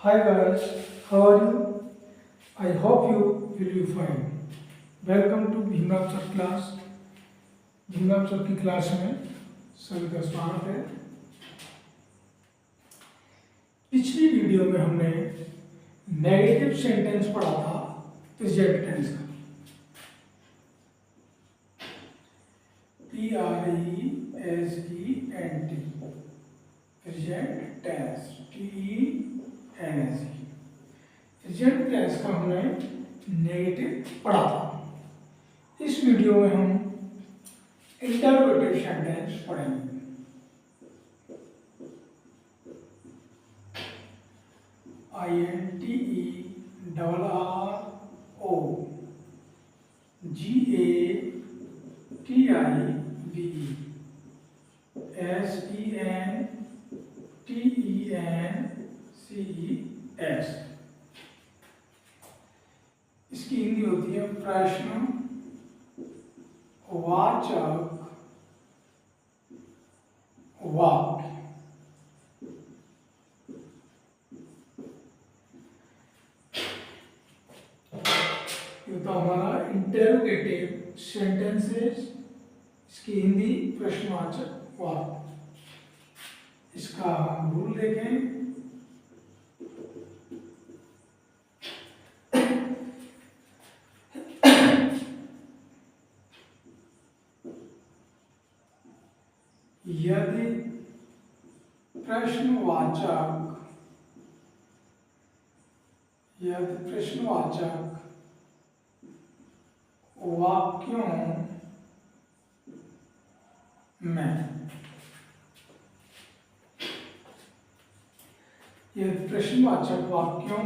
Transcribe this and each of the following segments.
Hi guys, how are you? I hope you will be fine. Welcome to Bhimrao sir class. Bhimrao sir की class में सभी का स्वागत है। पिछली वीडियो में हमने नेगेटिव सेंटेंस पढ़ा था प्रेजेंट टेंस का। PRESENT present tense TENS। Present tense का हमने नेगेटिव पढ़ा था। इस वीडियो में हम इंटरोगेटिव सेंटेंस पढ़ेंगे। INTERROGATIVESENTENCES। इसकी हिंदी होती है प्रश्न वाचक वाक्य। ये तो हमारा इंटरोगेटिव सेंटेंसेस, इसकी हिंदी प्रश्नवाचक वाक्य। इसका हम रूल देखें। यदि प्रश्नवाचक वाक्यों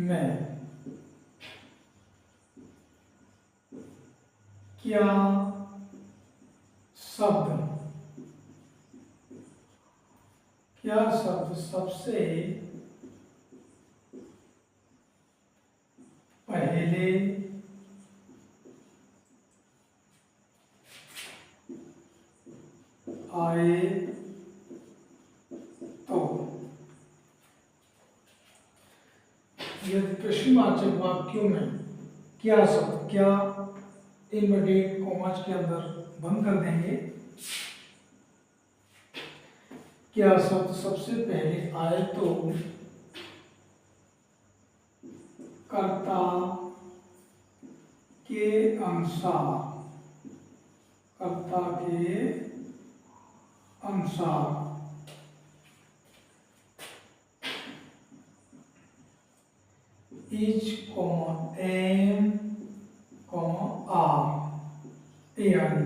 में क्या शब्द सबसे पहले आए तो। यदि प्रश्नवाचक वाक्यों में क्या शब्द, क्या इनवर्टेड कॉमास के अंदर बंद कर देंगे, क्या शब्द सबसे पहले आए तो कर्ता के अनुसार इज एम आर, यानी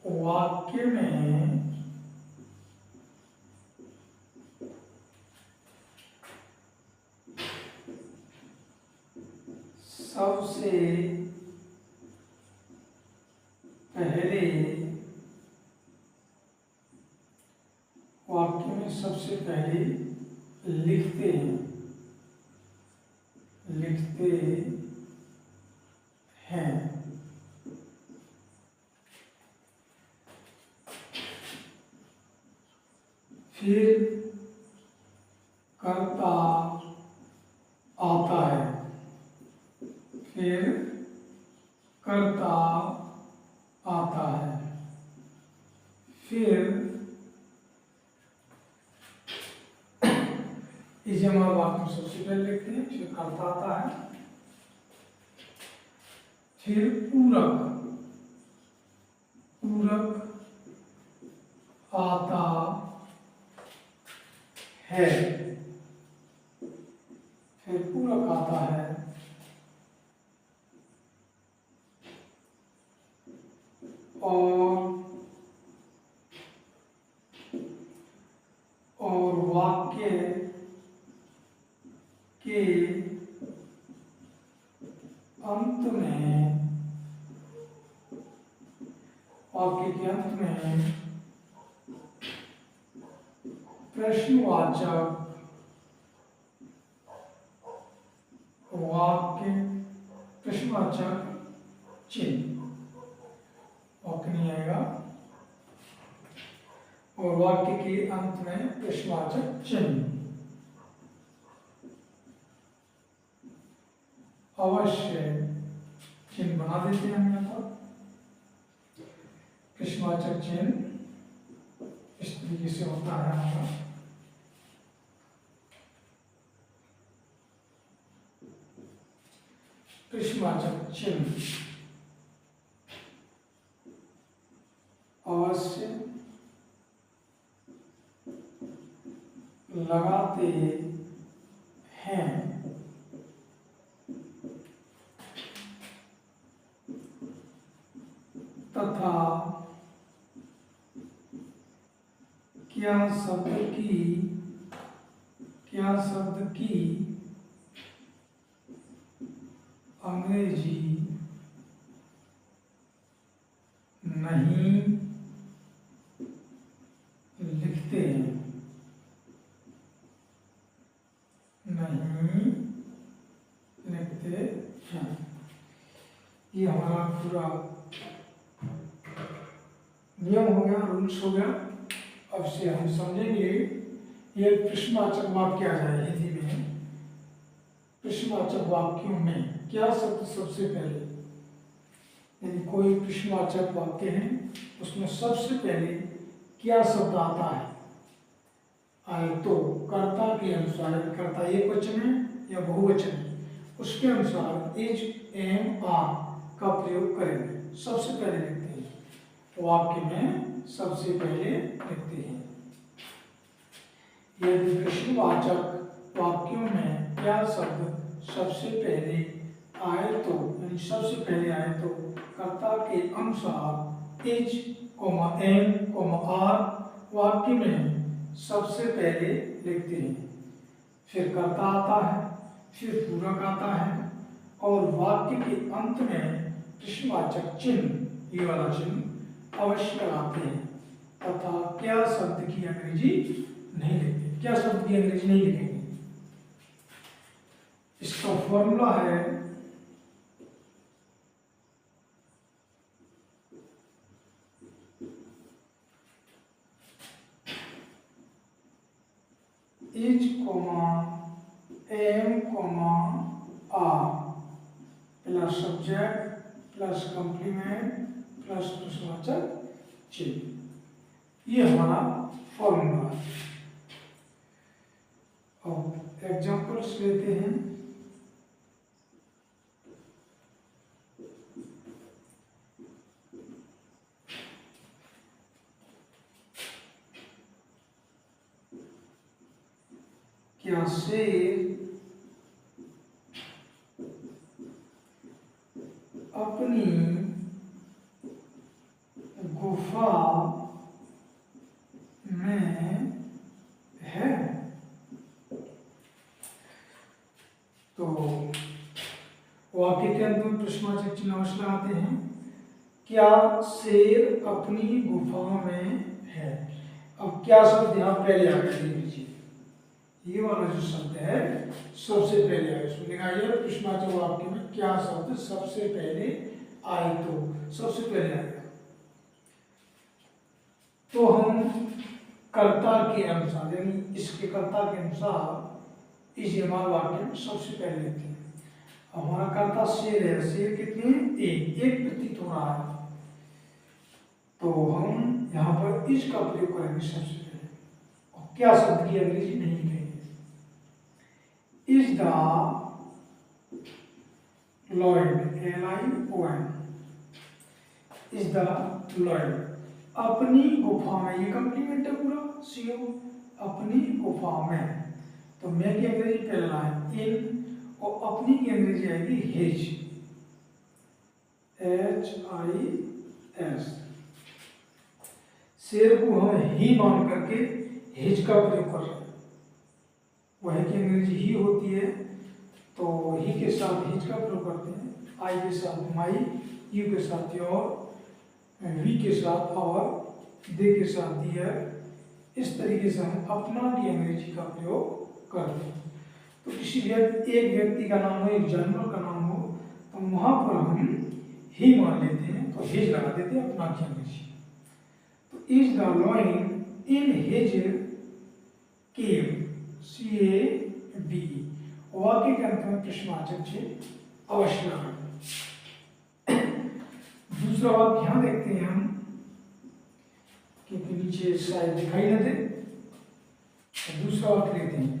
वाक्य में सबसे पहले, वाक्य में सबसे पहले लिखते हैं फिर कर्ता आता है, फिर इसे हमारे वाक्य में सबसे पहले लिखते हैं, फिर कर्ता आता है, फिर पूरक आता है, और वाक्य के अंत में प्रश्नवाचक चिन्ह, वाक्य नहीं आएगा, और वाक्य के अंत में प्रश्नवाचक चिन्ह। अवश्य चिन्ह बना देते हैं हम यहाँ पर। प्रश्नवाचक चिन्ह इस तरीके से होता है हमारा। प्रश्नवाचक चिन्ह अवश्य लगाते हैं तथा क्या शब्द की अंग्रेजी नहीं लिखते हैं, ये हमारा पूरा नियम हो गया, रूल्स हो गया। अब से हम समझेंगे ये प्रश्नवाचक वाक्य आ जाए हिंदी में। प्रश्नवाचक वाक्यों में क्या शब्द सबसे पहले, यानी कोई प्रश्नवाचक वाक्य है उसमें सबसे पहले क्या शब्द आता है। आए तो कर्ता के अनुसार, कर्ता एक वचन है या बहुवचन है, उसके अनुसार इज, एम, आर का प्रयोग करेंगे। सबसे पहले लिखते हैं वाक्य में, सबसे पहले लिखते हैं। यदि प्रश्नवाचक वाक्यों में क्या शब्द सबसे पहले आए तो, यानी सबसे पहले आए तो कर्ता के अनुसार इज, एम, आर वाक्य में सबसे पहले लिखते हैं। फिर कर्ता आता है, फिर पूरक आता है और वाक्य के अंत में प्रश्नवाचक चिन्ह, ये वाला चिन्ह अवश्य लगाते हैं तथा क्या शब्द की अंग्रेजी नहीं लिखते। क्या शब्द की अंग्रेजी नहीं लिखेंगे, इसका फॉर्मूला है is, am, are plus subject plus complement plus प्रश्नवाचक चिन्ह, ये हमारा फॉर्मूला है। और एग्जांपल्स लेते हैं। क्या शेर अपनी गुफा में है? तो वाक्य के अंत में प्रश्नवाचक चिन्ह अवश्य लगाते हैं। क्या शेर अपनी गुफा में है? अब क्या शब्द यहाँ पहले आ गया, देख लीजिए ये वाला जो शब्द है सबसे पहले आए, उसमें लिखा है प्रश्नवाचक वाक्य में क्या शब्द सबसे पहले आए तो सबसे पहले आएगा। तो हम कर्ता के अनुसार, यानी इसके कर्ता के अनुसार इस हमारे वाक्य में सबसे पहले लिखते हैं। हमारा कर्ता शेर है, शेर कितने हैं? एक प्रतीत हो रहा है, तो हम यहाँ पर इस का प्रयोग करेंगे सबसे पहले। और क्या शब्द की अंग्रेजी नहीं लिखेंगे। Is the Lloyd, LION, is the Lloyd अपनी गुफा में, ये कम्प्लीमेंट है पूरा, CO अपनी गुफा में, तो मैं की अंग्रेजी पहला है इन, और अपनी की अंग्रेजी आएगी हिज, HIS। शेर को हम ही मान करके हिज का प्रयोग कर रहे हैं, वह की अंग्रेजी ही होती है, तो ही के साथ हिज का प्रयोग करते हैं। आई के साथ माई, यू के साथ योर, वी के साथ और, दे के साथ दियर। इस तरीके से हम अपना की अंग्रेजी का प्रयोग करते हैं। तो किसी एक व्यक्ति का नाम हो, एक जानवर का नाम हो, तो वहां पर हम ही मान लेते हैं, तो हिज लगा देते हैं अपना की अंग्रेजी। तो is the lion in his cave, CAV, वाक्य के अंत में प्रश्नवाचक चिन्ह अवश्य लगाएं। दूसरा वाक्य यहाँ देखते हैं हम, क्योंकि नीचे शायद दिखाई न दे, तो दूसरा वाक्य लेते हैं।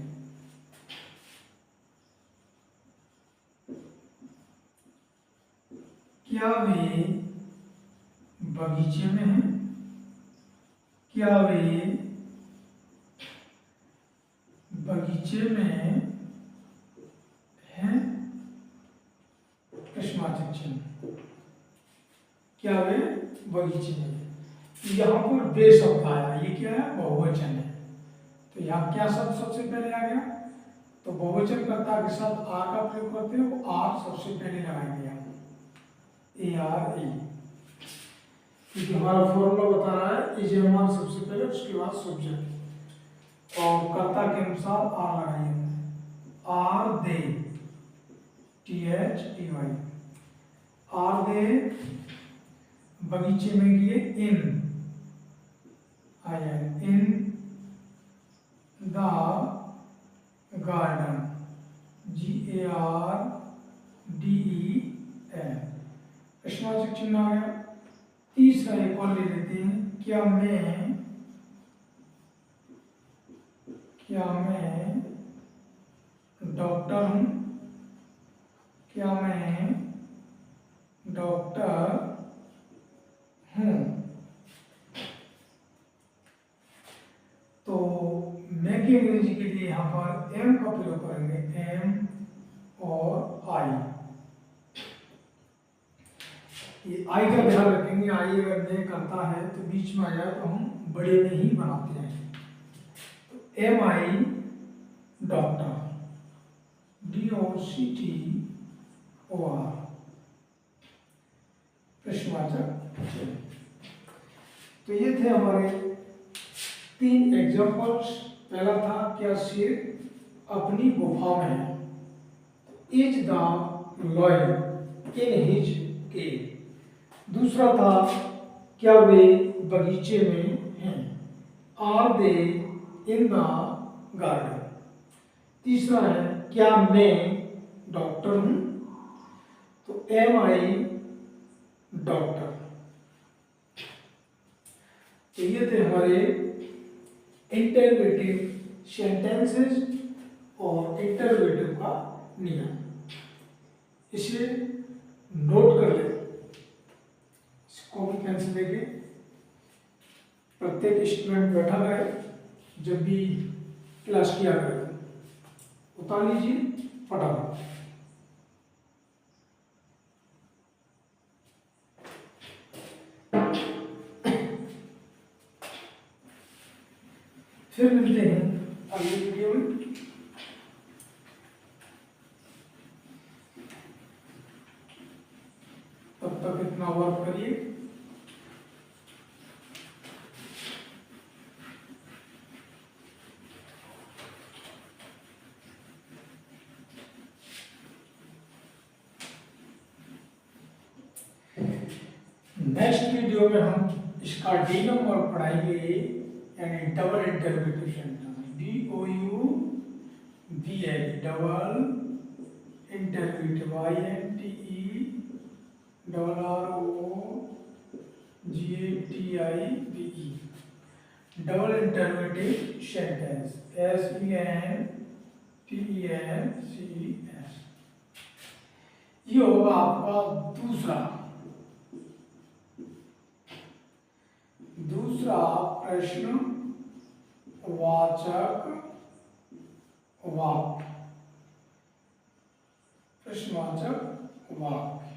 क्या वे बगीचे में हैं? क्या वे बगीचे में हैं? प्रश्नवाचक चिन्ह। क्या वे बगीचे में? यहाँ पर वे शब्द आया, ये क्या है? बहुवचन है। तो यहाँ क्या शब्द सबसे पहले आ गया? तो बहुवचन कर्ता के साथ आर का प्रयोग करते हैं, वो आर सबसे पहले लगाएंगे हम, ए आर ए, क्योंकि हमारा फॉर्मूला बता रहा है यजमान सबसे पहले, उसके बाद सब्जेक्ट, और कर्ता के अनुसार आर लगाइए। Are they, T H E Y, are they बगीचे में गए, इन आया, in the garden, G A R D E N, प्रश्नवाचक चिन्ह आ गया। तीसरा एक और ले लेते हैं, क्या मैं डॉक्टर हूं? क्या मैं डॉक्टर हूं? तो मैं की अंग्रेजी के लिए यहां पर एम का प्रयोग करेंगे, एम और आई। ये आई का ध्यान रखेंगे, आई अगर मैं करता है तो बीच में आ जाए तो हम बड़े में ही बनाते हैं। तो am I doctor, D O C T O R, प्रश्नवाचक चिन्ह। तो ये थे हमारे 3 एग्जाम्पल्स। पहला था क्या शेर अपनी गुफा में है, is the lion in his cave. दूसरा था क्या वे बगीचे में हैं, are they in the garden. तीसरा है क्या मैं डॉक्टर हूं, तो एम आई डॉक्टर। तो ये थे हमारे इंटरवेटिव सेंटेंसेस और इंटरवेटिव का नियम। इसे नोट कर ले, कॉपी पेंसिल लेके प्रत्येक स्टूडेंट बैठा रहे, जब भी क्लास किया करें उतार लीजिए फटाफट। फिर मिलते हैं अगली वीडियो में। तब तक इतना वर्क करिए। नेक्स्ट वीडियो में हम इसका डी नंबर पढ़ाएंगे, यानी double interrogative sentence, D O U V A, double interrogative, I N T E double R O G A T I V E, double interrogative sentence, S E N T E N C E S. ये होगा आपका दूसरा प्रश्न वाचक वाक्य, प्रश्नवाचक वाक्य।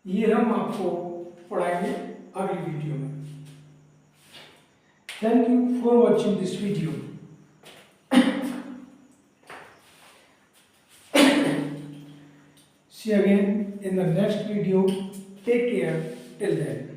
ये हम आपको पढ़ाएंगे अगली वीडियो में। Thank you for watching this video. See you again in the next video. Take care till then.